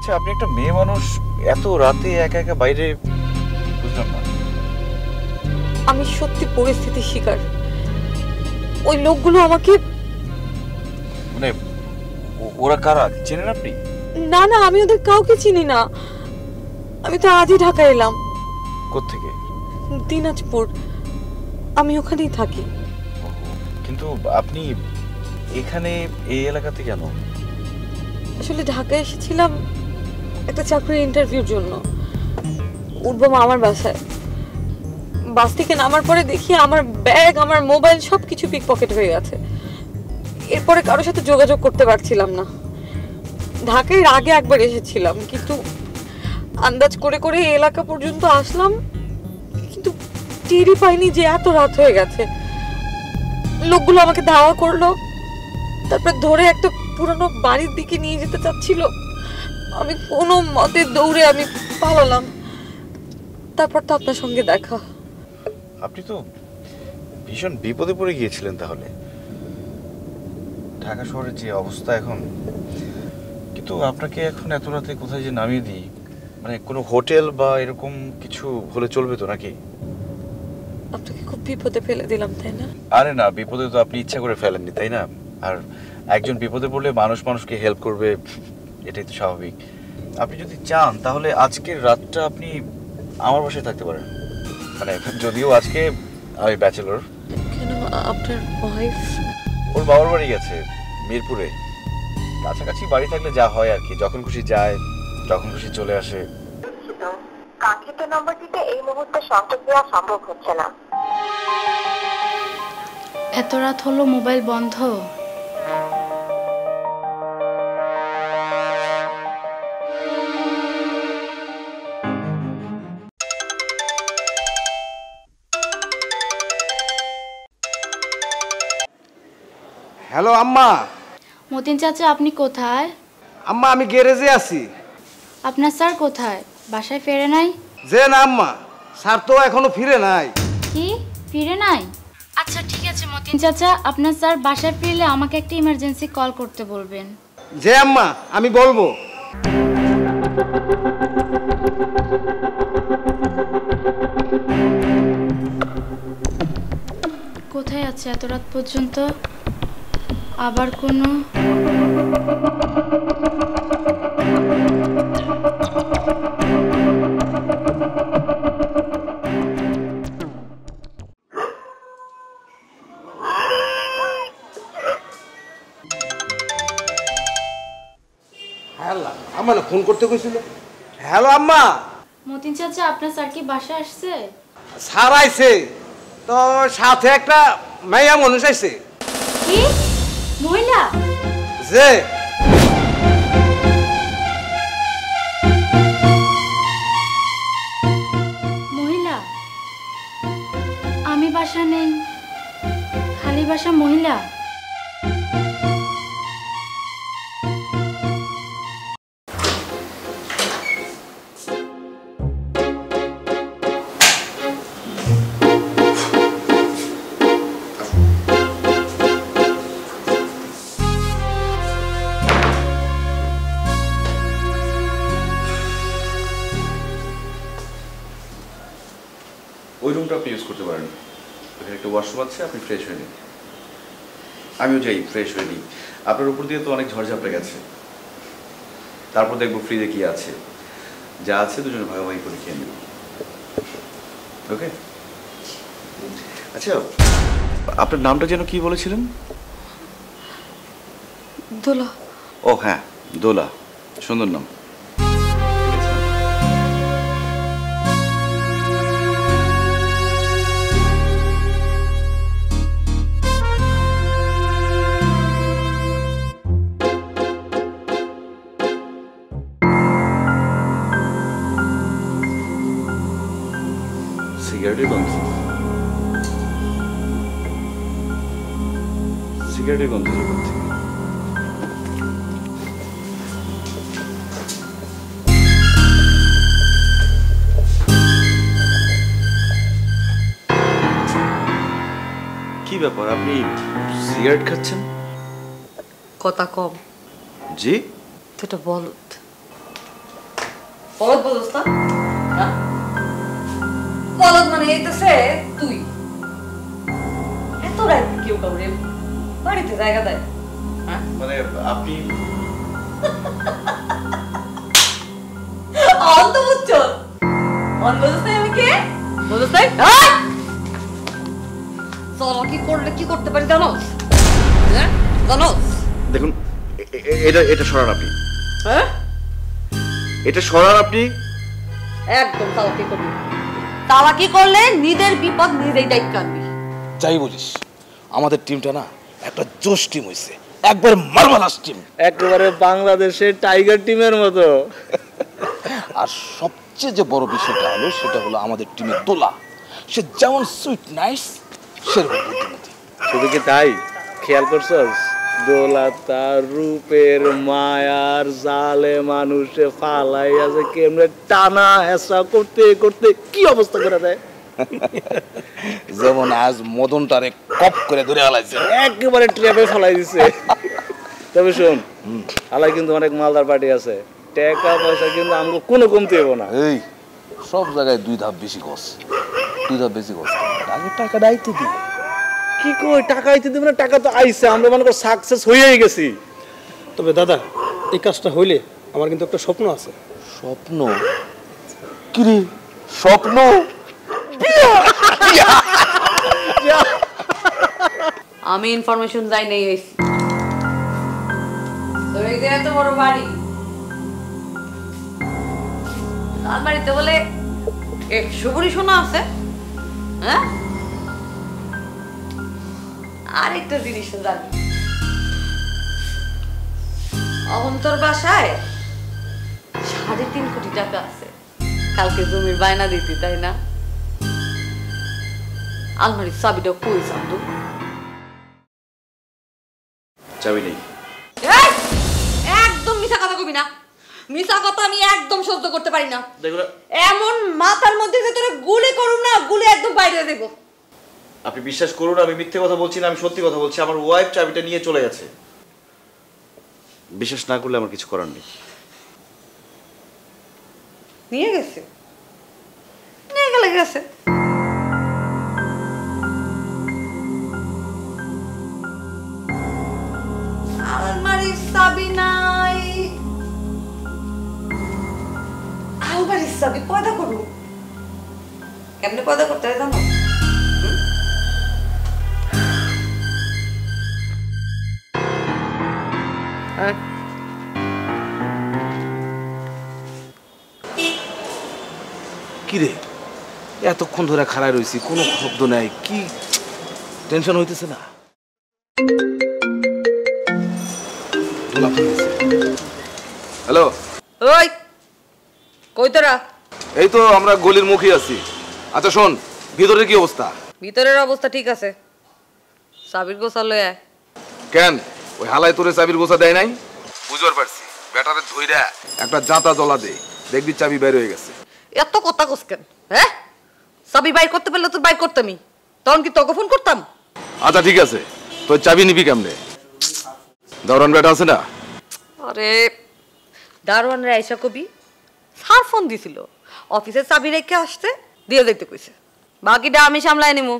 আচ্ছা, আপনি একটা মেয়ে মানুষ, এত রাতে একা একা বাইরে, বুঝলাম না। আমি সত্যি পরিস্থিতির শিকার। ওই লোকগুলো আমাকে, মানে ওরা কারা, চেনেন আপনি? না না, আমি ওদের কাউকে চিনি না। আমি তো আজই ঢাকা এলাম। কোত্থেকে? দিনাজপুর। আমি ওখানেই থাকি। কিন্তু আপনি এখানে এই এলাকাতে কেন? আসলে ঢাকায় এসেছিলাম একটা চাকরির ইন্টারভিউর জন্য। উঠবো আমার বাসায়। বাস থেকে নামার পরে দেখি আমার ব্যাগ, আমার মোবাইল সবকিছু পিকপকেট হয়ে গেছে। এরপরে কারোর সাথে যোগাযোগ করতে পারছিলাম না। ঢাকায় আগে একবার এসেছিলাম, কিন্তু আন্দাজ করে করে এই এলাকা পর্যন্ত আসলাম, কিন্তু টেরই পাইনি যে এত রাত হয়ে গেছে। লোকগুলো আমাকে ধাওয়া করলো, তারপর ধরে একটা পুরনো বাড়ির দিকে নিয়ে যেতে চাচ্ছিল। আমি কোনো মতে দৌড়ে আমি পালালাম। তারপর তো আপনার সঙ্গে দেখা। আপনি তো ভীষণ বিপদে পড়ে গিয়েছিলেন তাহলে। ঢাকা শহরের যে অবস্থা এখন, কিন্তু আপনাকে এখন এত রাতে কোথায় যে নামিয়ে দিই, মানে কোনো হোটেল বা এরকম কিছু হলে চলবে তো নাকি? আপনাকে খুব বিপদে ফেলে দিলাম, তাই না? আরে না, বিপদে তো আপনি ইচ্ছা করে ফেলেননি, তাই না? আর একজন বিপদে পড়লে মানুষ মানুষকে হেল্প করবে, এটাই তো স্বাভাবিক। আপনি যদি চান তাহলে আজকের রাতটা আপনি আমার বাসায় থাকতে পারেন। মানে যদিও আজকে আমি ব্যাচেলর। কেন, আপনার ওয়াইফ? ওর বাবার বাড়ি গেছে মিরপুরে। কাছাকাছি বাড়ি থাকলে যা হয় আর কি, যখন খুশি যায়, যখন খুশি চলে আসে। কাঙ্ক্ষিত নম্বরটিতে এই মুহূর্তে সংযোগ দেওয়া সম্ভব হচ্ছে না। এত রাত হলো, মোবাইল বন্ধ। হ্যালো আম্মা। মতিন চাচা, আপনি কোথায়? আম্মা আমি গ্যারেজে আছি। আপনার স্যার কোথায়? বাসায় ফেরে নাই? যে না আম্মা, স্যার তো এখনো ফিরে নাই। কি, ফিরে নাই? আচ্ছা ঠিক আছে মতিন চাচা, আপনার স্যার বাসায় ফিরলে আমাকে একটা ইমার্জেন্সি কল করতে বলবেন। যে আম্মা, আমি বলবো। কোথায় আছে এত রাত পর্যন্ত? আবার কোনো হ্যালো আম্মা, না ফোন করতে কইছিল। হ্যালো আম্মা। মতিন চাচা, আপনার স্যার কি বাসায় আসছে? স্যার আইছে তো, সাথে একটা মাইয়া মানুষ আইছে। কি, মহিলা? যে মহিলা? আমি বাসা নেই, খালি বাসা মহিলা? ওই রুমটা আপনি ইউজ করতে পারেন। ওখানে একটা ওয়াশরুম আছে, আপনি ফ্রেশ হয়ে নিন। আমিও যাই, ফ্রেশ হয়ে নিই। আপনার উপর দিয়ে তো অনেক ঝড়ঝাপটা গেছে। তারপর দেখবো ফ্রিজে কি আছে, যা আছে দুজনে ভাগাভাগি করে খেয়ে নেব। ওকে? আচ্ছা, আপনার নামটা যেন কি বলেছিলেন? দোলা। ও হ্যাঁ, দোলা, সুন্দর নাম। সিগারেটের গন্ধ, সিগারেটের গন্ধ জগৎ থেকে। কি ব্যাপার, আপনি সিগারেট খাচ্ছেন? কথা কম। জি? তো এটা বলত। বলদ বলস না বলদ মানে এইতেছে তুই এত রাত কেউ কাউরে বাড়িতে জায়গা দেয় মানে আপনি অন্ত বুঝছ অন বলছ আমি কে বলছ চলো কি করলে কি করতে পারি জানো হ্যাঁ জানো দেখুন এটা এটা সরান আপনি, হ্যাঁ এটা সরান আপনি। একদম তালাকি করবি, তালাকি করলে নিজের বিপদ নিজেই দায়িত্ব আনবি। যাই বলিস আমাদের টিমটা না একটা জোশ টিম হইছে, একবার মার্ভেলাস টিম, একেবারে বাংলাদেশের টাইগার টিমের মতো। আর সবচেয়ে যে বড় বিষয়টা হলো সেটা হলো আমাদের টিমের দোলা, সে যেমন সুইট নাইস সেরকম বুদ্ধিমতী। শুধু কি তাই, খেয়াল করছস দোলা তার রূপের মায়ার জালে মানুষে ফালাই আছে কেমনে টানা হেসা করতে করতে কি অবস্থা করে দেয়। যেমন আজ মদনটারে কপ করে ধরে আলাইছে, একেবারে ট্র্যাপে ফেলাই দিছে। তবে শোন, আলাই কিন্তু অনেক মালদার পার্টি আছে, টাকা পয়সা কিন্তু আমাকে কোনো কমতে হবো না। এই সব জায়গায় 2 ধাপ বেশি কস, 2 ধাপ বেশি কস, আগে টাকা দাইতে দি। কি কই টাকা আইতে দিব না, টাকা তো আইছে, আমরা মনে কর সাকসেস হয়েই গেছি। তবে দাদা এই কাজটা হইলে আমার কিন্তু একটা স্বপ্ন আছে। স্বপ্ন? কি রে স্বপ্ন? আমি ইনফরমেশন যাই নেই হইছি তোর এই যে এত বড় বাড়ি, আলমারিতে বলে 100 ভরি সোনা আছে। হ্যাঁ আরেকটা জিনিস জানি, অহন্তর বাসায় 3.5 কোটি টাকা আছে। কালকে জমির বায়না দিতি তাই না? আলমারির চাবিটা কই চান্দু? চাবি নেই। একদম মিছা কথা কবি না, মিছা কথা আমি একদম সহ্য করতে পারি না। এমন মাথার মধ্যে যে তোরে গুলি করুম না, গুলি একদম বাইরে দেব। আপনি বিশ্বাস করুন আমি মিথ্যে কথা বলছি না, আমি সত্যি কথা বলছি। আমার ওয়াইফ চাবিটা নিয়ে চলে গেছে। বিশ্বাস না করলে আমার কিছু করার নেই। নিয়ে গেছে, নিয়ে গেলে গেছে। আলমারির চাবি নাই, আলমারির চাবি পয়দা করবো কেমনে? পয়দা করতে হয় জানো? কি রে এতক্ষণ ধরে খাড়ায় রইছি, কোনো শব্দ নাই, কি টেনশন হইতেছে না? হ্যালো, ওই কই তোরা? এই তো আমরা গলির মুখে আছি। আচ্ছা শোন, ভিতরের কি অবস্থা? ভিতরের অবস্থা ঠিক আছে, চাবির গোছা লয়ে আয়। কেন ওই হালাই তোরে চাবির গোছা দেয় নাই? বুঝবার পারছি, ব্যাটারে ধইরা একটা জাঁতা জ্বলা দে, দেখবি চাবি বের হয়ে গেছে। এত কথা কস কেন? হ্যাঁ চাবি বাইর করতে পারলে তো বাইর করতামই, তখন কি তোকে ফোন করতাম? আচ্ছা ঠিক আছে, তোর চাবি নিবি কেমনে? দারোয়ান বেটা আছে না? আরে দারোয়ানরা আইসা কবি স্যার ফোন দিছিল, অফিসের চাবি রেখে আসতে দিয়ে যেতে কইছে, বাকিটা আমি সামলাই নিমু।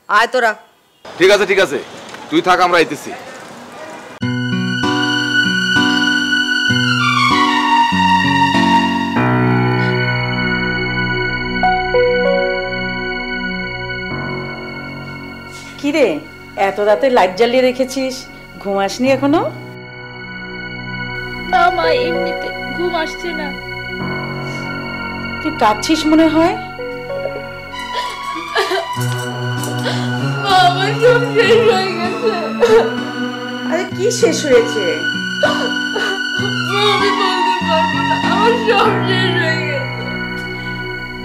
আয় তোরা। ঠিক আছে ঠিক আছে, তুই থাক, আমরা আইতেছি। কিরে এত রাতে লাইট জ্বালিয়ে রেখেছিস, ঘুম আসনি এখনো? না মা, এমনিতে ঘুম আসছে না। তুই কাঁদছিস মনে হয়। আমার সব শেষ হয়ে গেছে। আরে কি শেষ হয়েছে? আমি বলতে পারবো না, আমার সব শেষ হয়ে গেছে।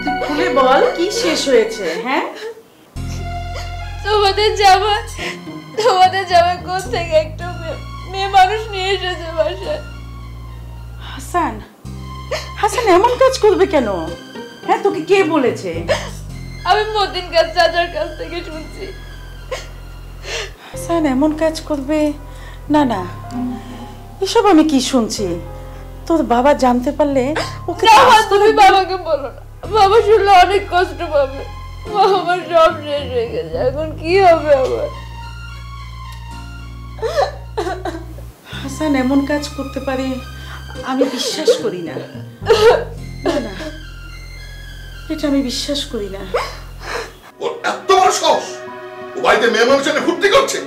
তুই খুলে বল কি শেষ হয়েছে। হ্যাঁ তোমাদের জামাই কোথা থেকে একটা মেয়ে মানুষ নিয়ে এসেছে বাসায়। হাসান, হাসান এমন কাজ করবে কেন? হ্যাঁ তোকে কে বলেছে? আমি মতিন চাচার কাছ থেকে শুনছি। হাসান এমন কাজ করবে? না না, এসব আমি কি শুনছি? তোর বাবা জানতে পারলে ওকে না মা, তুমি বাবাকে বলো না, বাবা শুনলে অনেক কষ্ট পাবে। মা, আমার সব শেষ হয়ে গেছে, এখন কি হবে আমার? হাসান এমন কাজ করতে পারে আমি বিশ্বাস করি না। না না, এটা আমি বিশ্বাস করি না। ওর এত বড় সাহস, ও বাড়িতে মেয়ে মানুষের ফুর্তি করছে।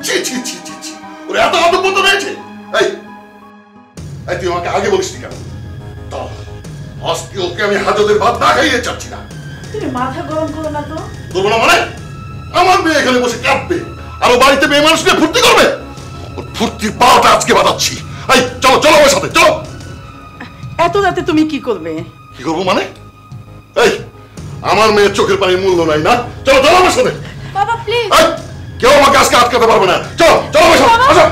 ছি ছি ছি ছি ছি, ওর এত অধপতন হয়েছে। এই এই, তুই আমাকে আগে বলিস কেন? দাঁড়া, আজকে ওকে আমি হাজতের ভাত না খাইয়ে চাচ্ছি না। তুমি মাথা গরম করো না তো। করবো না মানে? আমার মেয়ে এখানে বসে কাঁদবে আর ও বাড়িতে মেয়ে মানুষকে ফুর্তি করবে? ওর ফুর্তির পাওয়াটা আজকে বাঁধাচ্ছি। এই চলো চলো আমার সাথে চলো। এত রাতে তুমি কি করবে? কি করবো মানে? এই, আমার মেয়ের চোখের পানির মূল্য নাই না? চলো চলো আমার সাথে। বাবা প্লিজ। এই, কেউ আমাকে আজকে আটকাতে পারবে না। চলো চলো আমার সাথে, আসো।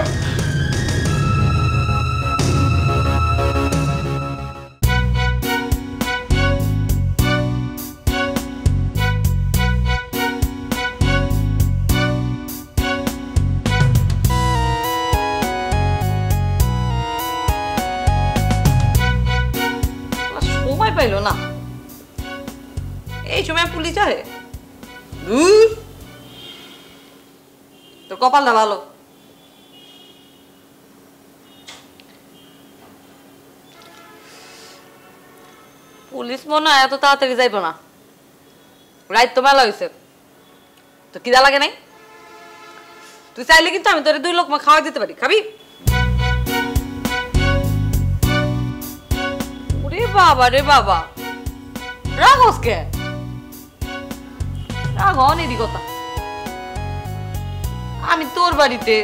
সময় পাইলো না, এই সময় পুলিশ আরে। তোর কপালটা ভালো। পুলিশ মনে হয় এত তাড়াতাড়ি যাইব না, রাইত তো মেলা হয়েছে। তো কিদা লাগে নাই? তুই চাইলে কিন্তু আমি তোর 2 লোকমা খাওয়াই দিতে পারি, খাবি? ওরে বাবা রে বাবা, রাগস কে? রাগ অনেরই কথা। আমি তোর বাড়িতে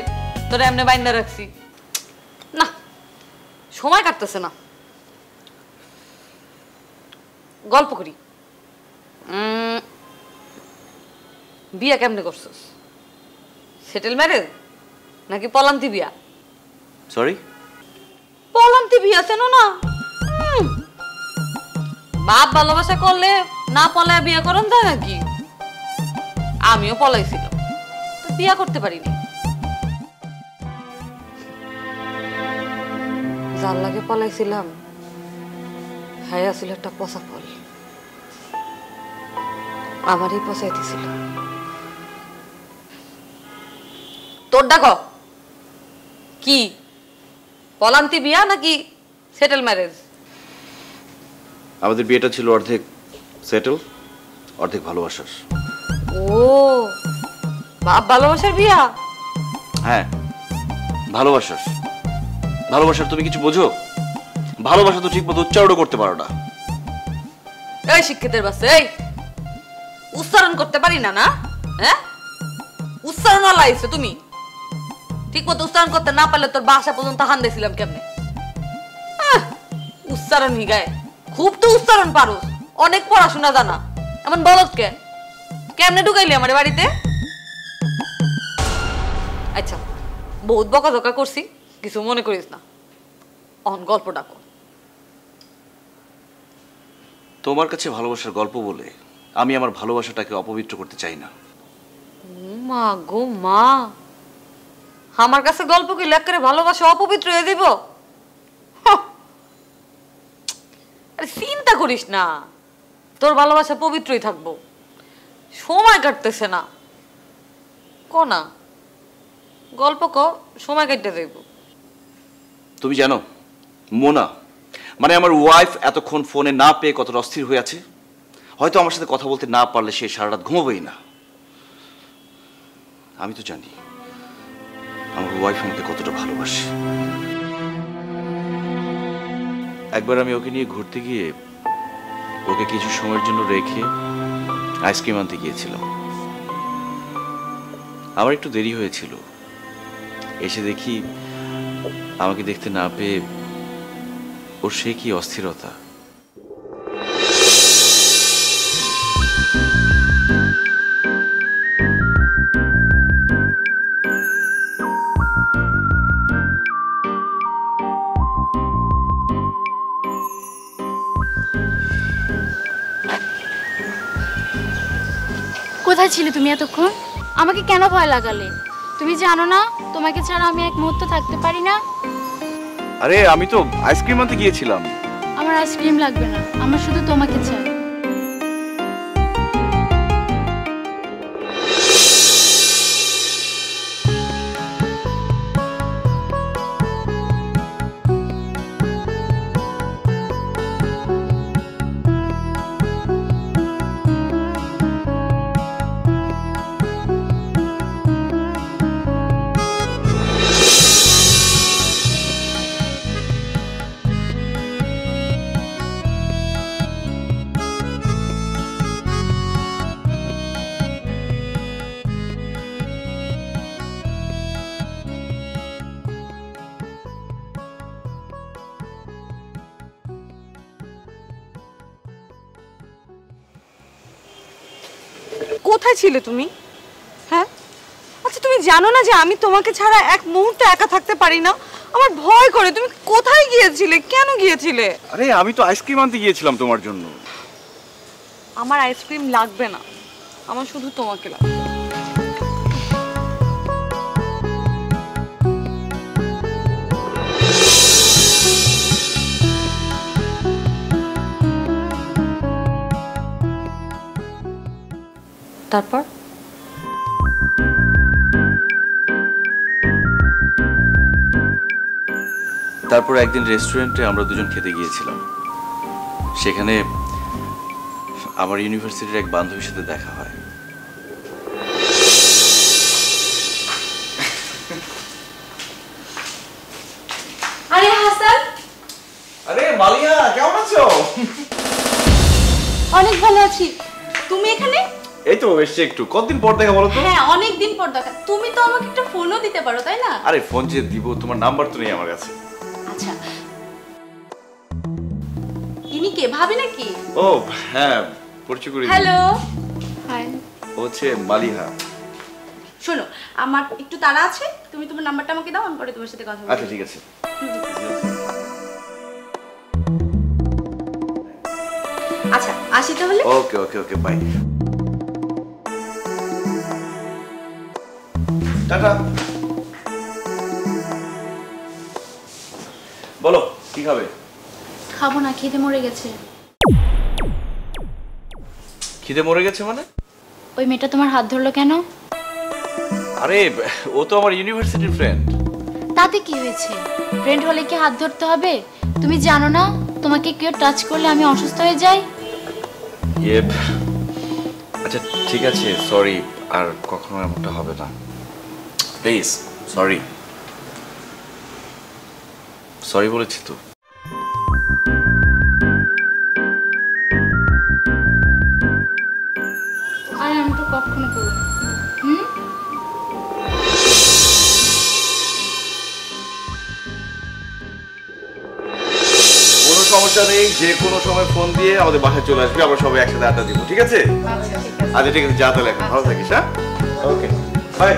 তোরা এমনি বাইন্দা রাখছি না, সময় কাটতেছে না। গল্প করি। বিয়া কেমনে করছিস? সেটেল ম্যারেজ নাকি পলান্তি বিয়া? সরি, পলান্তি বিয়া চেনো না? বাপ ভালোবাসা করলে না পলায় বিয়া করেন যায় নাকি? আমিও পলাইছিলাম, তো বিয়া করতে পারিনি। যার লাগে পলাইছিলাম হ্যাঁ আসছিল একটা পচা ফল, আমারই পচাই দিছিল। তোর ডাকো কি, পলান্তি বিয়া নাকি সেটেল ম্যারেজ? আমাদের বিয়েটা ছিল অর্ধেক সেটেল, অর্ধেক ভালোবাসার। ও, বাপ ভালোবাসার বিয়া? হ্যাঁ, ভালোবাসার। ভালোবাসার তুমি কিছু বোঝো? ভালোবাসা তো ঠিক মতো উচ্চারণও করতে পারো না। এই শিক্ষিতের বাচ্চা, এই উচ্চারণ করতে পারি না না? হ্যাঁ, উচ্চারণ লাইছো তুমি। ঠিক মতো উচ্চারণ করতে না পারলে তোর বাসা পর্যন্ত হান দিয়েছিলাম কেমনে? উচ্চারণ হিগায় খুব তো উচ্চারণ পারো, অনেক পড়াশোনা জানা, এমন বলত কে? কেমনে ঢুকাইলি আমার বাড়িতে? আচ্ছা, বহুত বকাঝকা করছি, কিছু মনে করিস না। অহন গল্প ডাকো। তোমার কাছে ভালোবাসার গল্প বলে আমি আমার ভালোবাসাটাকে অপবিত্র করতে চাই না। মা গো মা, আমার কাছে গল্প কি লেখ করে ভালোবাসা অপবিত্র হয়ে দিব? আরে চিন্তা করিস না, তোর ভালোবাসা পবিত্রই থাকবো। সময় কাটতেছে না, ক না গল্প ক, সময় কাটতে যাইব। তুমি জানো মোনা মানে আমার ওয়াইফ এতক্ষণ ফোনে না পেয়ে কতটা অস্থির হয়ে আছে। হয়তো আমার সাথে কথা বলতে না পারলে সে সারা রাত ঘুমাবেই না। আমি তো জানি আমার ওয়াইফ আমাকে কতটা ভালোবাসে। একবার আমি ওকে নিয়ে ঘুরতে গিয়ে ওকে কিছু সময়ের জন্য রেখে আইসক্রিম আনতে গিয়েছিলাম। আমার একটু দেরি হয়েছিল, এসে দেখি আমাকে দেখতে না পেয়ে ওর সে কি অস্থিরতা। কোথায় ছিলে তুমি এতক্ষণ? আমাকে কেন ভয় লাগালে? তুমি জানো না তোমাকে ছাড়া আমি এক মুহূর্ত থাকতে পারি না। আরে আমি তো আইসক্রিম আনতে গিয়েছিলাম। আমার আইসক্রিম লাগবে না, আমার শুধু তোমাকে চাই। কোথায় ছিলে তুমি? হ্যাঁ, আচ্ছা তুমি জানো না যে আমি তোমাকে ছাড়া এক মুহূর্তে একা থাকতে পারি না? আমার ভয় করে। তুমি কোথায় গিয়েছিলে? কেন গিয়েছিলে? আরে আমি তো আইসক্রিম আনতে গিয়েছিলাম তোমার জন্য। আমার আইসক্রিম লাগবে না, আমার শুধু তোমাকে লাগবে। তারপর তারপর একদিন রেস্টুরেন্টে আমরা দুজন খেতে গিয়েছিলাম। সেখানে আমার ইউনিভার্সিটির এক বান্ধবীর সাথে দেখা হয়। আরে হাসান, আরে মালিয়া, কেমন আছো? অনেক ভালো আছি। তুমি এখানে? এই তো এসছি একটু। কতদিন পর দেখা বলো তো? হ্যাঁ, অনেক দিন পর দেখা। তুমি তো আমাকে একটা ফোনও দিতে পারো, তাই না? আরে ফোন যে দিব, তোমার নাম্বার তো নেই আমার কাছে। আচ্ছা, ইনি কে? ভাবি নাকি? ও হ্যাঁ, পরিচয় করি। হ্যালো। হাই। ও হচ্ছে মালিহা। শোনো, আমার একটু তাড়া আছে, তুমি তোমার নাম্বারটা আমাকে দাও, আমি পরে তোমার সাথে কথা বলবো। আচ্ছা ঠিক আছে। আচ্ছা, আসি তাহলে। ওকে ওকে ওকে, বাই। টাটা। বলো কি খাবে? খাবো না, খিদে মরে গেছে। খিদে মরে গেছে মানে? ওই মেয়েটা তোমার হাত ধরলো কেন? আরে ও তো আমার ইউনিভার্সিটির ফ্রেন্ড। তাতে কি হয়েছে? ফ্রেন্ড হলে কি হাত ধরতে হবে? তুমি জানো না তোমাকে কেউ টাচ করলে আমি অসুস্থ হয়ে যাই? আচ্ছা ঠিক আছে, সরি, আর কখনো এমনটা হবে না, প্লিজ। সরি সরি বলেছি তো। আর এমনটা কখনো করো না। হুম? কোনো সমস্যা নেই, যে কোনো সময় ফোন দিয়ে আমাদের বাসায় চলে আসবে, আমরা সবাই একসাথে আড্ডা দিব, ঠিক আছে? আচ্ছা ঠিক আছে, যা তাহলে এখন ভালো থাকিস। হ্যাঁ, ওকে, বাই।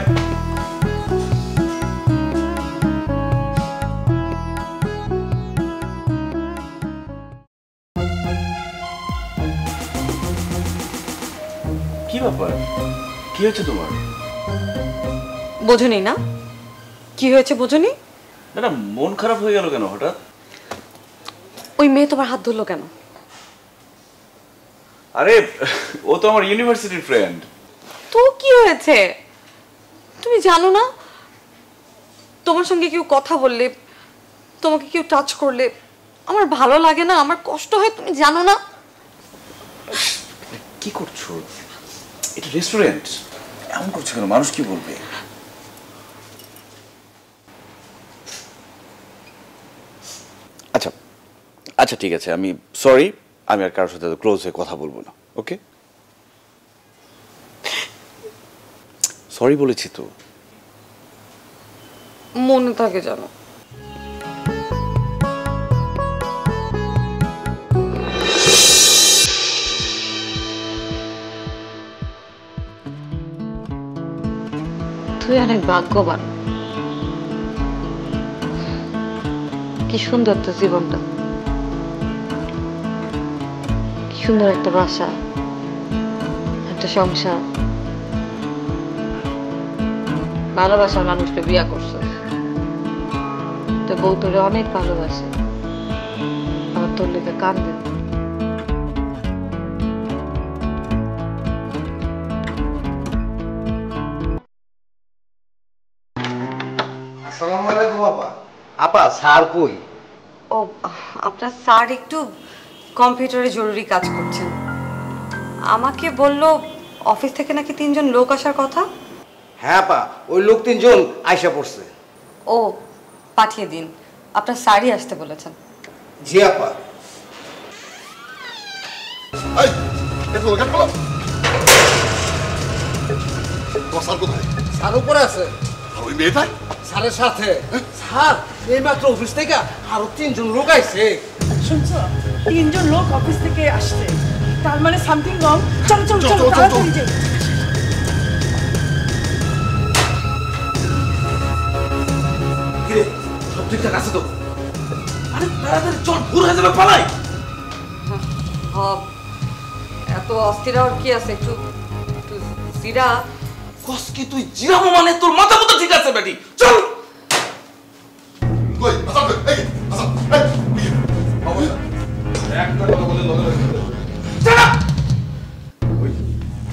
কি ব্যাপার, কি হয়েছে তোমার? বোঝনি না কি হয়েছে? বোঝনি? না না, মন খারাপ হয়ে গেল কেন হঠাৎ? ওই মেয়ে তোমার হাত ধরলো কেন? আরে ও তো আমার ইউনিভার্সিটির ফ্রেন্ড। তো কি হয়েছে? তুমি জানো না তোমার সঙ্গে কেউ কথা বললে, তোমাকে কেউ টাচ করলে আমার ভালো লাগে না, আমার কষ্ট হয়, তুমি জানো না? কি করছো? এটা রেস্টুরেন্ট, এমন করছো কেন? মানুষ কি বলবে? আচ্ছা আচ্ছা ঠিক আছে, আমি সরি, আমি আর কারোর সাথে ক্লোজ হয়ে কথা বলবো না, ওকে? সরি বলেছি তো। মনে থাকে জানো। তুই অনেক ভাগ্যবান। কি সুন্দর তো জীবনটা, কি সুন্দর একটা বাসা, একটা সংসার, ভালোবাসার মানুষকে বিয়ে করছো। তো তোর বউ তোরে অনেক ভালোবাসে, আবার তোর লেগে কান্দে। আসসালামু আলাইকুম আপা। আপা স্যার কই? ও, আপনার স্যার একটু কম্পিউটারে জরুরি কাজ করছেন। আমাকে বলল অফিস থেকে নাকি 3 জন লোক আসার কথা। হ্যাঁ আপা, ওই লোক 3 জন আইসা পড়ছে। ও, পাঠিয়ে দিন, আপনার স্যারই আসতে বলেছেন। জি আপা। এই এত লোক বলো তোমার স্যার কোথায়? স্যার উপরে আছে। আর ওই মেয়েটা স্যারের সাথে। স্যার এইমাত্র অফিস থেকে আরো 3 জন লোক আইছে। শুনছো, 3 জন লোক অফিস থেকে আসছে, তার মানে সামথিং রং। চলো চলো চলো তাড়াতাড়ি যাই। কিরে সব ঠিকঠাক আছে তো? আরে তাড়াতাড়ি চল, ভুল হয়ে যাবে, পালাই। এত অস্থির আর কি আছে? একটু একটু জিরা। কস কি তুই জিরামো মানে তোর মাথা মতো ঠিক আছে বেটি, চল। কই আসাম এই আসাম এই বাবা একটা কথা বলে লগে লগে চল। ওই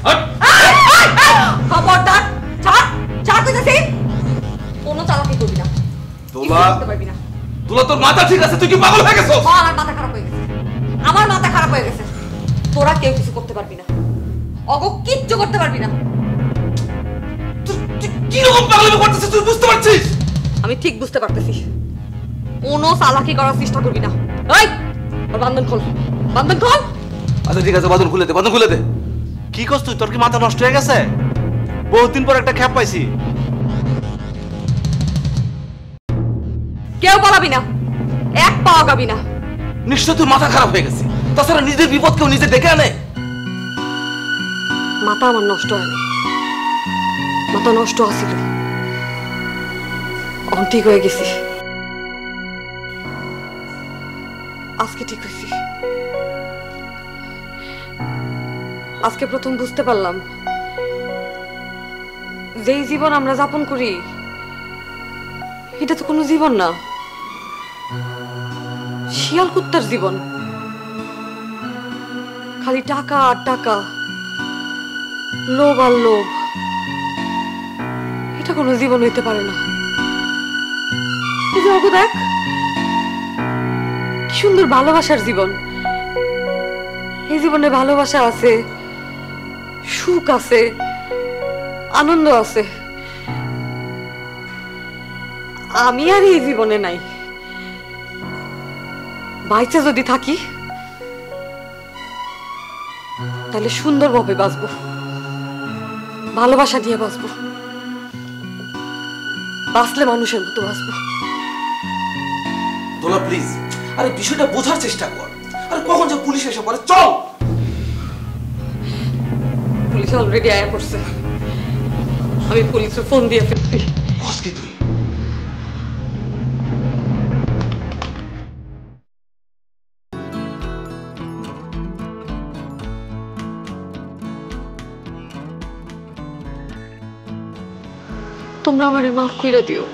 হট। খবরদার, ছাড় ছাড় কইতাছি। কোনো চালাকি করবি না। তোলা করতে পারবি না। তোলা তোর মাথা ঠিক আছে? তুই কি পাগল হয়ে গেছিস? আমার মাথা খারাপ হয়ে গেছে, আমার মাথা খারাপ হয়ে গেছে। তোরা কেউ কিছু করতে পারবি না, অগো কিচ্ছু করতে পারবি না। তুই কি রকম পাগলামি করতেছিস তুই বুঝতে পারছিস? আমি ঠিক বুঝতে পারতেছি। কোনো চালাকি করার চেষ্টা করবি না। এই ওর বান্ধন খোল, বান্ধন খোল। আচ্ছা ঠিক আছে, বাঁধন খুলে দে, বাঁধন খুলে দে। কি করছ তুই? তোর কি মাথা নষ্ট হয়ে গেছে? বহুত দিন পর একটা খ্যাপ পাইছি। কেউ পালাবি না, এক পাও গাবি না। নিশ্চয় তোর মাথা খারাপ হয়ে গেছে। তাছাড়া নিজের বিপদ কেউ নিজে ডেকে আনে? মাথা আমার নষ্ট হয়নি, মাথা নষ্ট আছিল, এখন ঠিক হয়ে গেছি। আজকে ঠিক হয়েছি। আজকে প্রথম বুঝতে পারলাম যেই জীবন আমরা যাপন করি এটা তো কোনো জীবন না, শিয়াল কুত্তার জীবন। খালি টাকা আর টাকা, লোভ আর লোভ, এটা কোনো জীবন হইতে পারে না। এই যে ওগো দেখ, কি সুন্দর ভালোবাসার জীবন। এই জীবনে ভালোবাসা আছে, সুখ আছে, আনন্দ আছে। আমি আর এই জীবনে নাই। বাইচে যদি থাকি তাহলে সুন্দরভাবে বাঁচবো, ভালোবাসা নিয়ে বাঁচবো, বাঁচলে মানুষের মতো বাঁচবো। দোলা প্লিজ, আরে বিষয়টা বোঝার চেষ্টা কর। আরে কখন যে পুলিশ এসে পড়ে, চল। পুলিশ অলরেডি আয়া পড়ছে, আমি পুলিশের ফোন দিয়ে ফেলছি। কসকি তুই? তোমরা আমারে মাফ কইরা দিও।